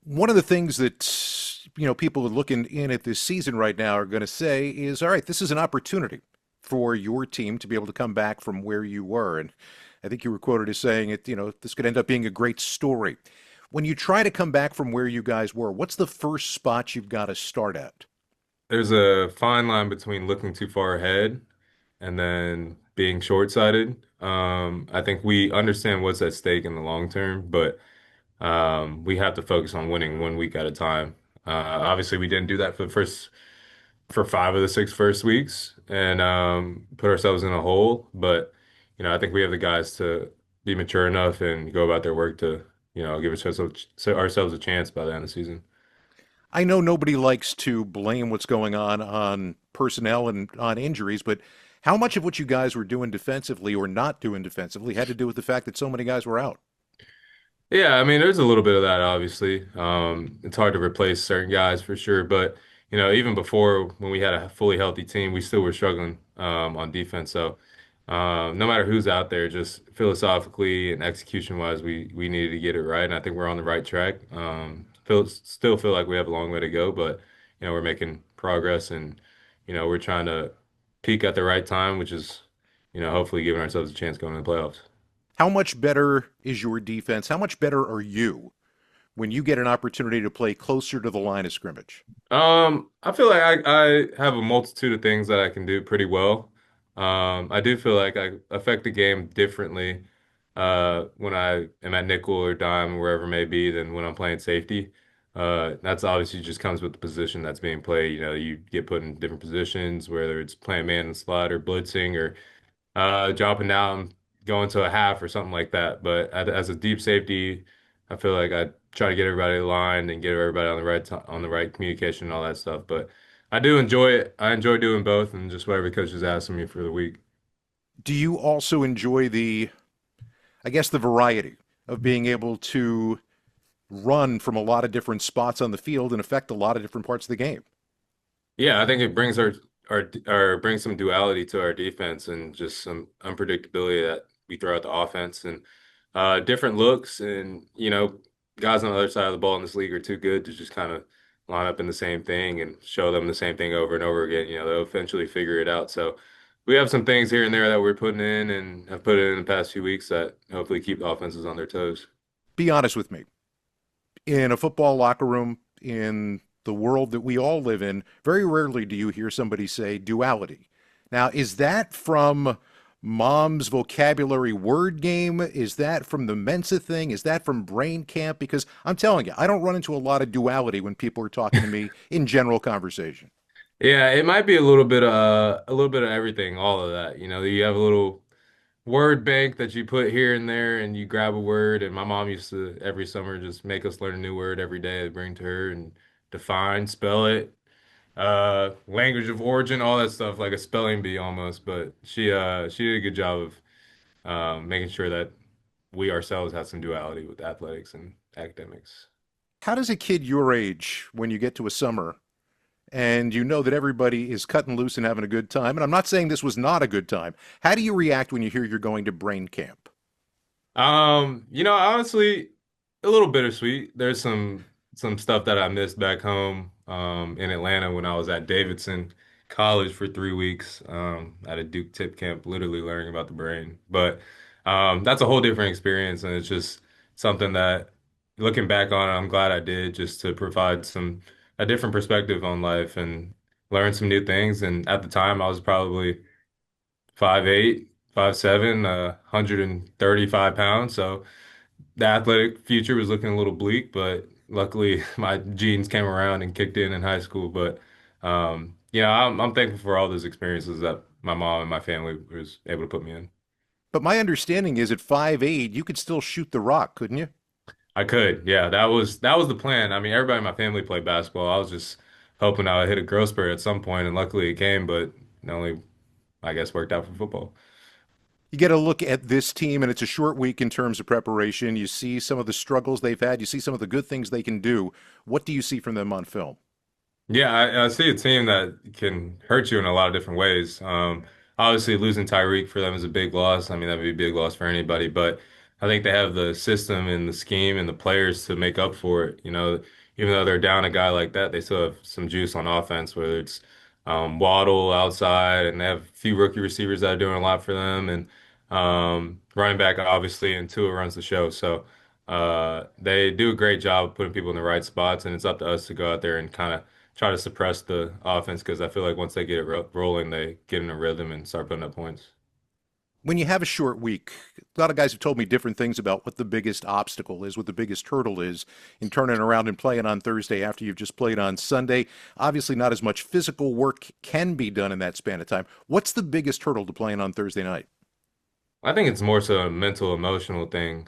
One of the things that people looking in at this season right now are going to say is, all right, this is an opportunity for your team to be able to come back from where you were. And I think you were quoted as saying this could end up being a great story. When you try to come back from where you guys were, what's the first spot you've got to start at? There's a fine line between looking too far ahead and then being short-sighted. I think we understand what's at stake in the long term, but we have to focus on winning 1 week at a time. Obviously, we didn't do that for 5 of the 6 first weeks and put ourselves in a hole. But I think we have the guys to be mature enough and go about their work to give ourselves a chance by the end of the season. I know nobody likes to blame what's going on personnel and on injuries, but how much of what you guys were doing defensively or not doing defensively had to do with the fact that so many guys were out? Yeah, I mean, there's a little bit of that, obviously. It's hard to replace certain guys for sure, but even before when we had a fully healthy team, we still were struggling on defense. So no matter who's out there, just philosophically and execution wise, we needed to get it right, and I think we're on the right track. Still feel like we have a long way to go, but we're making progress, and we're trying to peak at the right time, which is hopefully giving ourselves a chance going to the playoffs. How much better is your defense? How much better are you when you get an opportunity to play closer to the line of scrimmage? I feel like I have a multitude of things that I can do pretty well. I do feel like I affect the game differently when I am at nickel or dime or wherever it may be than when I'm playing safety. That's obviously just comes with the position that's being played. You get put in different positions, whether it's playing man and slot or blitzing or dropping down, going to a half or something like that. But as a deep safety, I feel like I try to get everybody aligned and get everybody on the on the right communication and all that stuff. But I do enjoy it. I enjoy doing both and just whatever coach is asking me for the week. Do you also enjoy I guess, the variety of being able to run from a lot of different spots on the field and affect a lot of different parts of the game? Yeah, I think it brings our brings some duality to our defense and just some unpredictability that we throw at the offense and different looks and guys on the other side of the ball in this league are too good to just kind of line up in the same thing and show them the same thing over and over again. They'll eventually figure it out. So we have some things here and there that we're putting in and have put in the past few weeks that hopefully keep the offenses on their toes. Be honest with me. In a football locker room, in the world that we all live in, very rarely do you hear somebody say duality. Now, is that from mom's vocabulary word game? Is that from the Mensa thing? Is that from brain camp? Because I'm telling you, I don't run into a lot of duality when people are talking to me in general conversation. Yeah, it might be a little bit of everything, all of that. You have a little word bank that you put here and there and you grab a word, and my mom used to every summer just make us learn a new word every day to bring to her and define, spell it, language of origin, all that stuff, like a spelling bee almost. But she did a good job of making sure that we ourselves had some duality with athletics and academics. How does a kid your age, when you get to a summer and you know that everybody is cutting loose and having a good time, and I'm not saying this was not a good time, how do you react when you hear you're going to brain camp? Honestly, a little bittersweet. There's some stuff that I missed back home in Atlanta when I was at Davidson College for 3 weeks at a Duke tip camp, literally learning about the brain. But that's a whole different experience, and it's just something that, looking back on it, I'm glad I did just to provide a different perspective on life and learn some new things. And at the time, I was probably 5'8", 5'7", 135 pounds. So the athletic future was looking a little bleak, but luckily my genes came around and kicked in high school. But I'm thankful for all those experiences that my mom and my family was able to put me in. But my understanding is at 5'8", you could still shoot the rock, couldn't you? I could, yeah, that was the plan. I mean, everybody in my family played basketball. I was just hoping I would hit a growth spurt at some point, and luckily it came, but it only, I guess, worked out for football. You get a look at this team, and it's a short week in terms of preparation. You see some of the struggles they've had. You see some of the good things they can do. What do you see from them on film? Yeah, I see a team that can hurt you in a lot of different ways. Obviously, losing Tyreek for them is a big loss. I mean, that would be a big loss for anybody, but I think they have the system and the scheme and the players to make up for it. even though they're down a guy like that, they still have some juice on offense, whether it's Waddle outside, and they have a few rookie receivers that are doing a lot for them, and running back obviously, and Tua runs the show. So they do a great job of putting people in the right spots, and it's up to us to go out there and kind of try to suppress the offense because I feel like once they get it rolling, they get in a rhythm and start putting up points. When you have a short week, a lot of guys have told me different things about what the biggest obstacle is, what the biggest hurdle is in turning around and playing on Thursday after you've just played on Sunday. Obviously, not as much physical work can be done in that span of time. What's the biggest hurdle to playing on Thursday night? I think it's more so a mental, emotional thing.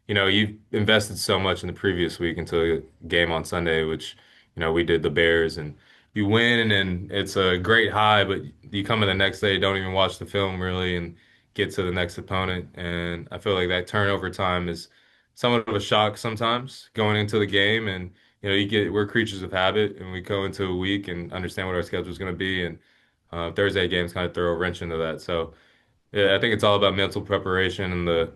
You've invested so much in the previous week into a game on Sunday, which, we did the Bears, and you win, and it's a great high, but you come in the next day, don't even watch the film really, and get to the next opponent. And I feel like that turnover time is somewhat of a shock sometimes going into the game. And, we're creatures of habit, and we go into a week and understand what our schedule is going to be. And Thursday games kind of throw a wrench into that. So, yeah, I think it's all about mental preparation, and the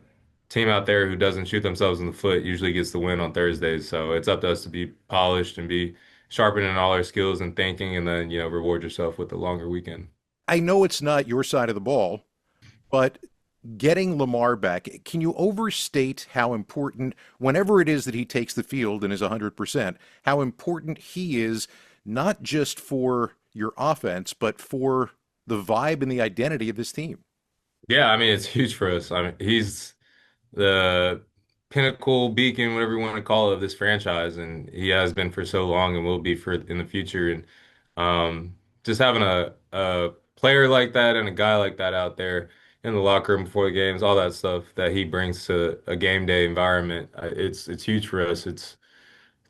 team out there who doesn't shoot themselves in the foot usually gets the win on Thursdays. So it's up to us to be polished and be sharpening all our skills and thinking, and then, reward yourself with a longer weekend. I know it's not your side of the ball, but getting Lamar back, can you overstate how important, whenever it is that he takes the field and is 100%, how important he is, not just for your offense, but for the vibe and the identity of this team? Yeah, I mean, it's huge for us. I mean, he's the pinnacle beacon, whatever you want to call it, of this franchise, and he has been for so long and will be for in the future. And just having a player like that and a guy like that out there in the locker room before the games, all that stuff that he brings to a game day environment, it's huge for us. It's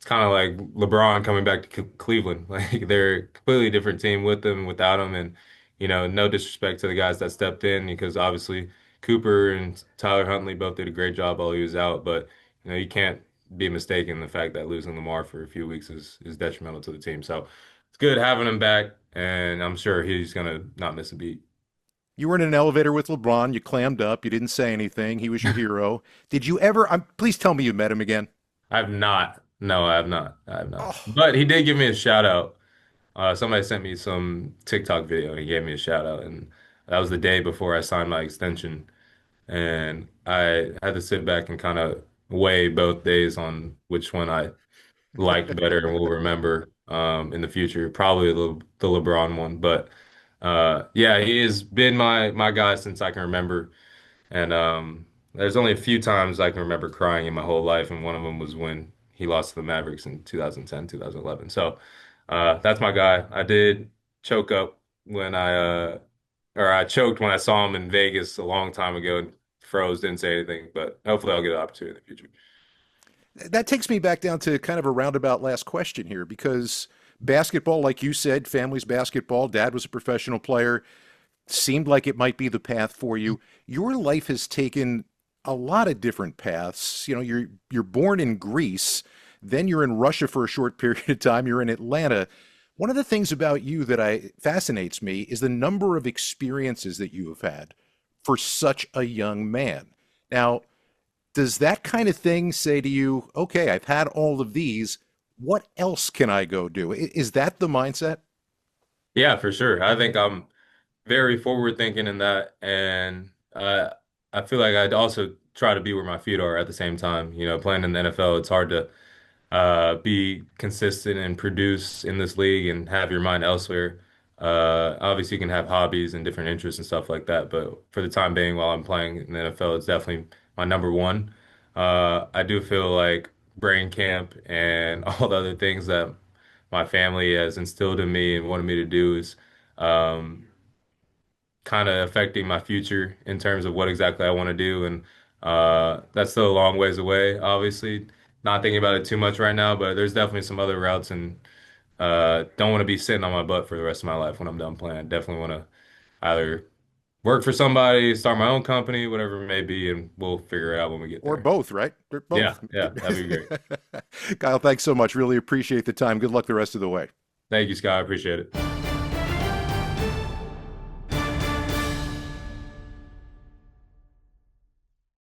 kind of like LeBron coming back to Cleveland. Like they're a completely different team with him, without him, and no disrespect to the guys that stepped in because obviously Cooper and Tyler Huntley both did a great job while he was out, but you can't be mistaken the fact that losing Lamar for a few weeks is detrimental to the team. So it's good having him back, and I'm sure he's gonna not miss a beat. You were in an elevator with LeBron. You clammed up. You didn't say anything. He was your hero. Did you ever? Please tell me you met him again. I have not. No, I have not. I have not. Oh, But he did give me a shout out. Somebody sent me some TikTok video and he gave me a shout out, and that was the day before I signed my extension. And I had to sit back and kind of weigh both days on which one I liked better and will remember in the future. Probably the LeBron one, but yeah, he has been my guy since I can remember. And there's only a few times I can remember crying in my whole life, and one of them was when he lost to the Mavericks in 2010, 2011. So that's my guy. I did choke up when or I choked when I saw him in Vegas a long time ago and froze, didn't say anything, but hopefully I'll get an opportunity in the future. that takes me back down to kind of a roundabout last question here because basketball, like you said, family's basketball. Dad was a professional player. Seemed like it might be the path for you. Your life has taken a lot of different paths. You know, you're born in Greece, then you're in Russia for a short period of time. You're in Atlanta. One of the things about you that I fascinates me is the number of experiences that you have had for such a young man. Now, does that kind of thing say to you, okay, I've had all of these. What else can I go do? Is that the mindset? Yeah, for sure. I think I'm very forward thinking in that, and I feel like I'd also try to be where my feet are at the same time. Playing in the NFL, it's hard to be consistent and produce in this league and have your mind elsewhere. Obviously, you can have hobbies and different interests and stuff like that, but for the time being, while I'm playing in the NFL, it's definitely my number one. I do feel like brain camp and all the other things that my family has instilled in me and wanted me to do is um, kind of affecting my future in terms of what exactly I want to do. And that's still a long ways away, obviously. Not thinking about it too much right now, but there's definitely some other routes, and don't want to be sitting on my butt for the rest of my life when I'm done playing. Definitely want to either work for somebody, start my own company, whatever it may be, and we'll figure it out when we get Or there. both, right? They're Yeah, both. yeah, that'd be great. Kyle, thanks so much. Really appreciate the time. Good luck the rest of the way. Thank you, Scott. I appreciate it.